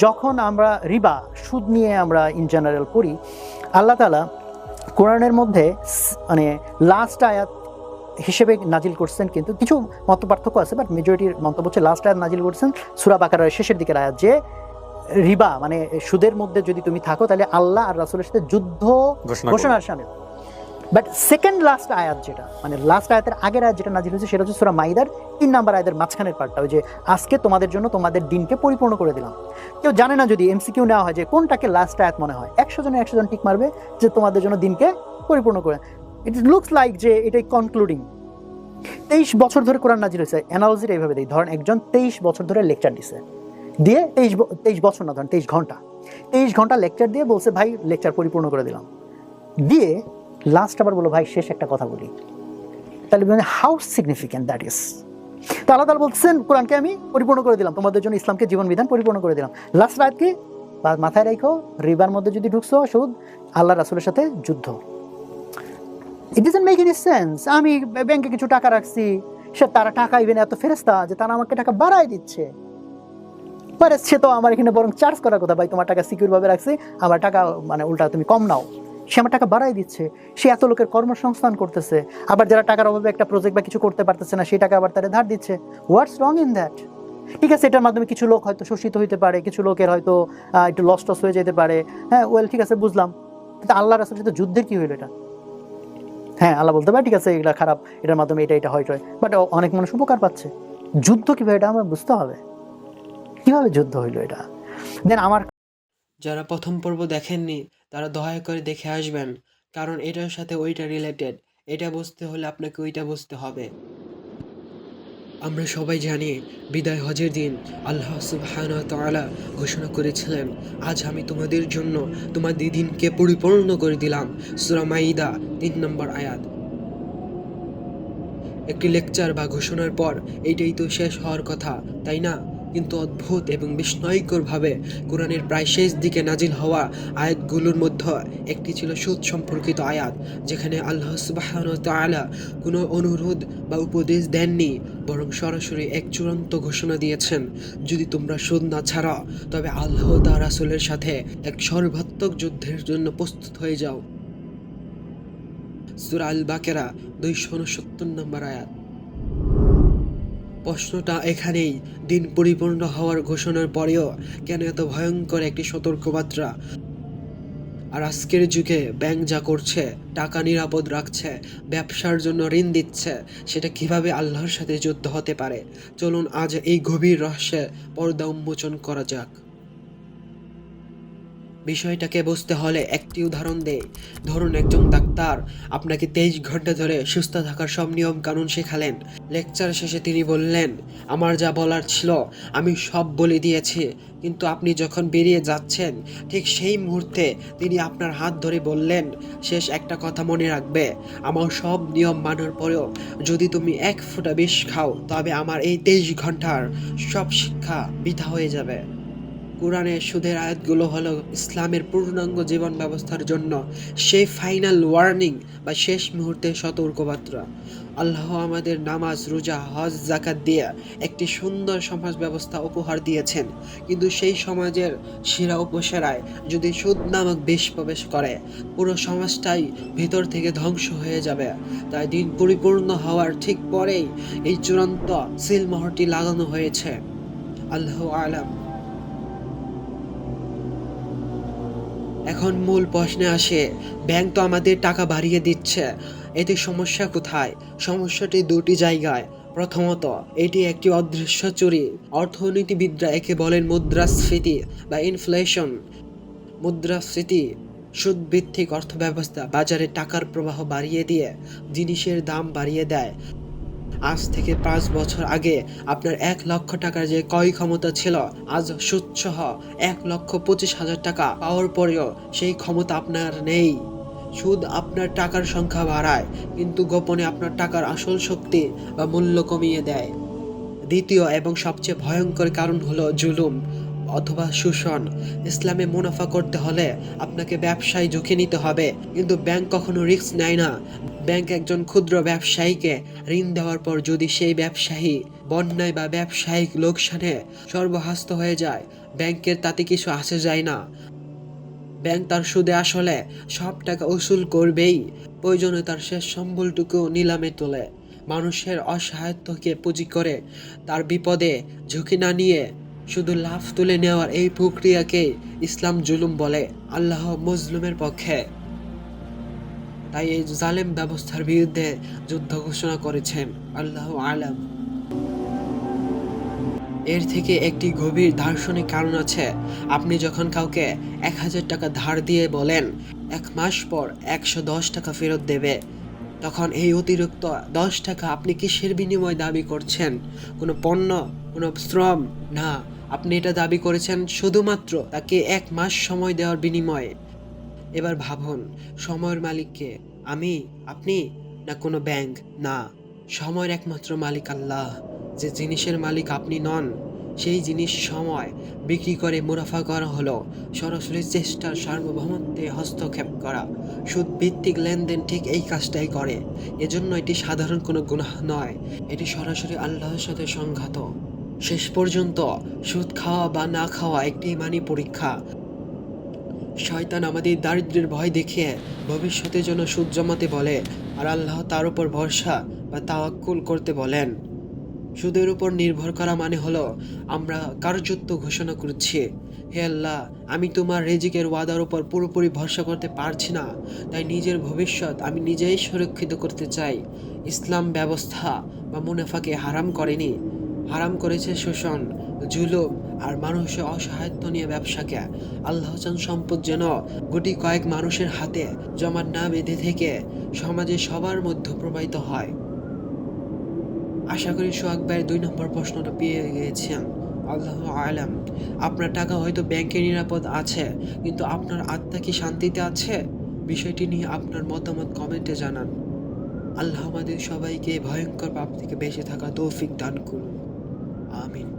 যখন আমরা রিবা সুদ নিয়ে আমরা ইন জেনারেল করি, আল্লাহ তাআলা কোরআনের মধ্যে মানে লাস্ট আয়াত হিসেবে নাজিল করছেন, কিন্তু কিছু মত পার্থক্য আছে, বাট মেজরিটির মন্তব্য হচ্ছে লাস্ট আয়াত নাজিল করছেন সূরা বাকারার শেষের দিকের আয়াত, যে রিবা মানে সুদের মধ্যে যদি তুমি থাকো তাহলে আল্লাহ আর রাসূলের সাথে যুদ্ধ ঘোষণার শামিল। বাট সেকেন্ড লাস্ট আয়াত যেটা মানে লাস্ট আয়াতের আগের আয়াত যেটা নাজিল হয়েছে সেটা হচ্ছে সূরা মাইদার 3 নাম্বার আয়াতের মাঝখানের পার্টটা, ওই যে আজকে তোমাদের জন্য তোমাদের দিনকে পরিপূর্ণ করে দিলাম। কেউ জানে না, যদি এমসিকিউ নেওয়া হয় যে কোনটাকে লাস্ট আয়াত মনে হয়, 100 জন টিক মারবে যে তোমাদের জন্য দিনকে পরিপূর্ণ করে। ইট লুকস লাইক যে এটাই কনক্লুডিং। 23 বছর ধরে কোরআন নাজিল হয়েছে। অ্যানালজিটা এইভাবে দেই, ধরেন একজন 23 বছর ধরে লেকচার দিছে, দিয়ে 23 বছর না, ধরেন 23 ঘন্টা লেকচার দিয়ে বলছে ভাই লেকচার পরিপূর্ণ করে দিলাম, দিয়ে লাস্ট আবার বলো ভাই শেষ একটা কথা বলি, তাহলে মানে হাউ সিগনিফিক্যান্ট দ্যাট ইজ। তো আল্লাহ তাআলা বলছেন কোরআনকে আমি পরিপূর্ণ করে দিলাম, তোমাদের জন্য ইসলামকে জীবন বিধান পরিপূর্ণ করে দিলাম। লাস্ট রাত কি মাথায় রাখো, রিবার মধ্যে যদি ঢুকছো সুদ, আল্লাহ রাসূলের সাথে যুদ্ধ। It doesn't make any sense. আমি ব্যাংকে কিছু টাকা রাখছি, সে তারা টাকা ইভেন এত ফেরেশতা যে তারা আমাকে টাকা বাড়ায় দিচ্ছে, পরে সে তো আমার এখানে বরং চার্জ করার কথা, ভাই তোমার টাকা সিকিউর ভাবে রাখছি, আমার টাকা মানে উল্টা তুমি কম নাও, সে আমার টাকা বাড়াই দিচ্ছে, সে এত লোকের কর্মসংস্থান করতেছে, আবার যারা টাকার অভাবে একটা প্রজেক্ট বা কিছু করতে পারতেছে না সেই টাকা আবার তারা ধার দিচ্ছে। হোয়াটস রং ইন দ্যাট? ঠিক আছে, এটার মাধ্যমে কিছু লোক হয়তো শোষিত হইতে পারে, কিছু লোকের হয়তো একটু লস টস হয়ে যেতে পারে, হ্যাঁ ওয়েল ঠিক আছে বুঝলাম, কিন্তু আল্লাহ রাসূলের সাথে যুদ্ধের কি হইলো এটা? হ্যাঁ আল্লাহ বলতে পারে ঠিক আছে এগুলা খারাপ, এটার মাধ্যমে এটা হয়, বাট অনেক মানুষ উপকার পাচ্ছে। যুদ্ধ কিভাবে, এটা আমার বুঝতে হবে, কিভাবে যুদ্ধ হইলো এটা। দেন আমার যারা প্রথম পর্ব দেখেননি তারা দয়া করে দেখে আসবেন, কারণ এটার সাথে ওইটা রিলেটেড। এটা বুঝতে হলে আপনাকে ওইটা বুঝতে হবে। আমরা সবাই জানি বিদায় হজের দিন আল্লাহ সুবহানাহু ওয়া তাআলা ঘোষণা করেছিলেন, আজ আমি তোমাদের জন্য তোমাদের দিনকে পরিপূর্ণ করে দিলাম। সূরা মাইদা 3 নম্বর আয়াত। একটি লেকচার বা ঘোষণার পর এইটাই তো শেষ হওয়ার কথা, তাই না? কিন্তু অদ্ভুত এবং বিস্ময়করভাবে কোরআনের প্রায় শেষ দিকে নাজিল হওয়া আয়াতগুলোর মধ্যে একটি ছিল সুদ সম্পর্কিত আয়াত, যেখানে আল্লাহ সুবহানাহু ওয়া তাআলা কোনো অনুরোধ বা উপদেশ দেননি, বরং সরাসরি এক চূড়ান্ত ঘোষণা দিয়েছেন, যদি তোমরা সুদ না ছাড়ো তবে আল্লাহ ও তার রাসূলের সাথে এক সর্বাত্মক যুদ্ধের জন্য প্রস্তুত হয়ে যাও। সূরা আল বাকারা 269 নম্বর আয়াত। প্রশ্নটা এখানেই, দিন পরিপূর্ণ হওয়ার ঘোষণার পরেও কেন এত ভয়ঙ্কর একটি সতর্কবার্তা? আর আজকের যুগে ব্যাংক যা করছে, টাকা নিরাপদ রাখছে, ব্যবসার জন্য ঋণ দিচ্ছে, সেটা কিভাবে আল্লাহর সাথে যুদ্ধ হতে পারে? চলুন আজ এই গভীর রহস্যে পর্দা উন্মোচন করা যাক। বিষয়টাকে বুঝতে হলে একটি উদাহরণ দেই। ধরুন একজন ডাক্তার আপনাকে 23 ঘন্টা ধরে সুস্থ থাকার সব নিয়ম কানুন শেখালেন। লেকচার শেষে তিনি বললেন, আমার যা বলার ছিল আমি সব বলে দিয়েছি, কিন্তু আপনি যখন বেরিয়ে যাচ্ছেন ঠিক সেই মুহূর্তে তিনি আপনার হাত ধরে বললেন, শেষ একটা কথা মনে রাখবে, আমার সব নিয়ম মানার পরেও যদি তুমি 1 ফোঁটা বিষ খাও তবে আমার এই 23 ঘন্টার সব শিক্ষা বৃথা হয়ে যাবে। কোরআনের সুদের আয়াতগুলো হলো ইসলামের পূর্ণাঙ্গ জীবন ব্যবস্থার জন্য সেই ফাইনাল ওয়ার্নিং বা শেষ মুহূর্তের সতর্কবার্তা। আল্লাহ আমাদের নামাজ, রোজা, হজ, যাকাত দিয়ে একটি সুন্দর সমাজ ব্যবস্থা উপহার দিয়েছেন, কিন্তু সেই সমাজের সেরা উপসেরায় যদি সুদ নামক বিষ প্রবেশ করে, পুরো সমাজটাই ভেতর থেকে ধ্বংস হয়ে যাবে। তাই দিন পরিপূর্ণ হওয়ার ঠিক পরেই এই চূড়ান্ত সিলমোহরটি লাগানো হয়েছে। আল্লাহ আলাম। এখন মূল প্রশ্নে আসে, ব্যাংক তো আমাদের টাকা বাড়িয়ে দিচ্ছে, এতে সমস্যা কোথায়? সমস্যাটি দুটি জায়গায়। প্রথমত, এটি একটি অদৃশ্য চুরি। অর্থনীতিবিদরা একে বলেন মুদ্রাস্ফীতি বা ইনফ্লেশন। মুদ্রাস্ফীতি সুদভিত্তিক অর্থব্যবস্থা, বাজারে টাকার প্রবাহ বাড়িয়ে দিয়ে জিনিসের দাম বাড়িয়ে দেয়। আজ থেকে 5 বছর আগে আপনার 1 লক্ষ টাকার যে ক্রয় ক্ষমতা ছিল, আজ সুদসহ 1,25,000 টাকা পাওয়ার পরেও সেই ক্ষমতা আপনার নেই। সুদ আপনার টাকার সংখ্যা বাড়ায়, কিন্তু গোপনে আপনার টাকার আসল শক্তি বা মূল্য কমিয়ে দেয়। দ্বিতীয় এবং সবচেয়ে ভয়ঙ্কর কারণ হলো জুলুম অথবা শোষণ। ইসলামে মুনাফা করতে হলে আপনাকে ব্যবসায় ঝুঁকি নিতে হবে, কিন্তু ব্যাংক কখনো রিস্ক নেয় না। ব্যাংক একজন ক্ষুদ্র ব্যবসায়ীকে ঋণ দেওয়ার পর যদি সেই ব্যবসায়ী বন্যায় বা ব্যবসায়িক লোকসানে সর্বহাস্ত হয়ে যায়, ব্যাংকের তাতে কিছু আসে যায় না। ব্যাংক তার সুদে আসলে সব টাকা উসুল করবেই, প্রয়োজনে তার শেষ সম্বলটুকু নিলামে তোলে। মানুষের অসহায়ত্বকে পুঁজি করে তার বিপদে ঝুঁকি না নিয়ে শুধু লাভ তুলে নেওয়ার এই প্রক্রিয়াকে ইসলাম জুলুম বলে। আল্লাহ মজলুমের পক্ষে, তাই এই জালেম ব্যবস্থার বিরুদ্ধে যুদ্ধ ঘোষণা করেছেন। আল্লাহ আলাম। এর থেকে একটি গভীর দার্শনিক কারণ আছে। আপনি যখন কাউকে 1000 টাকা ধার দিয়ে বলেন 1 মাস পর 110 টাকা ফেরত দেবে, তখন এই অতিরিক্ত 10 টাকা আপনি কিসের বিনিময়ে দাবি করছেন? কোনো পণ্য, কোনো শ্রম না, আপনি এটা দাবি করেছেন শুধুমাত্র তাকে 1 মাস সময় দেওয়ার বিনিময়ে। এবার ভাবুন, সময়ের মালিককে আমি, আপনি, না কোনো ব্যাংক? না, সময়ের একমাত্র মালিক আল্লাহ। যে জিনিসের মালিক আপনি নন, সেই জিনিস সময় বিক্রি করে মুনাফা করা হলো সরাসরি চেষ্টার সার্বভৌমত্বে হস্তক্ষেপ করা। সুদ ভিত্তিক লেনদেন ঠিক এই কাজটাই করে। এজন্য এটি সাধারণ কোনো গুনাহ নয়, এটি সরাসরি আল্লাহর সাথে সংঘাত। শেষ পর্যন্ত সুদ খাওয়া বা না খাওয়া একটি ইমানি পরীক্ষা। শয়তান আমাদের দারিদ্র্যের ভয় দেখিয়ে ভবিষ্যতের জন্য সুদ জমাতে বলে, আর আল্লাহ তার উপর ভরসা বা তাওয়াক্কুল করতে বলেন। সুদের উপর নির্ভর করা মানে হলো আমরা কার্যত্ব ঘোষণা করছি, হে আল্লাহ, আমি তোমার রিজিকের ওয়াদার উপর পুরোপুরি ভরসা করতে পারছি না, তাই নিজের ভবিষ্যৎ আমি নিজেই সুরক্ষিত করতে চাই। ইসলাম ব্যবস্থা বা মুনাফাকে হারাম করেনি, হারাম করেছে শোষণ, জুলুম আর মানুষের অসহায়ত্ব নিয়ে ব্যবসাকে। আল্লাহ চান সম্পদ যেন গুটি কয়েক মানুষের হাতে জমা না বেঁধে থেকে সমাজে সবার মধ্যে প্রবাহিত হয়। আশা করি সোহাগ ভাইয়ের 2 নম্বর প্রশ্নটা পেয়ে গিয়েছেন। আল্লাহ আলাম। আপনার টাকা হয়তো ব্যাংকে নিরাপদ আছে, কিন্তু আপনার আত্মা কি শান্তিতে আছে? বিষয়টি নিয়ে আপনার মতামত কমেন্টে জানান। আল্লাহ আমাদের সবাইকে ভয়ঙ্কর পাপ থেকে বেঁচে থাকা তৌফিক দান করুন। আমিন।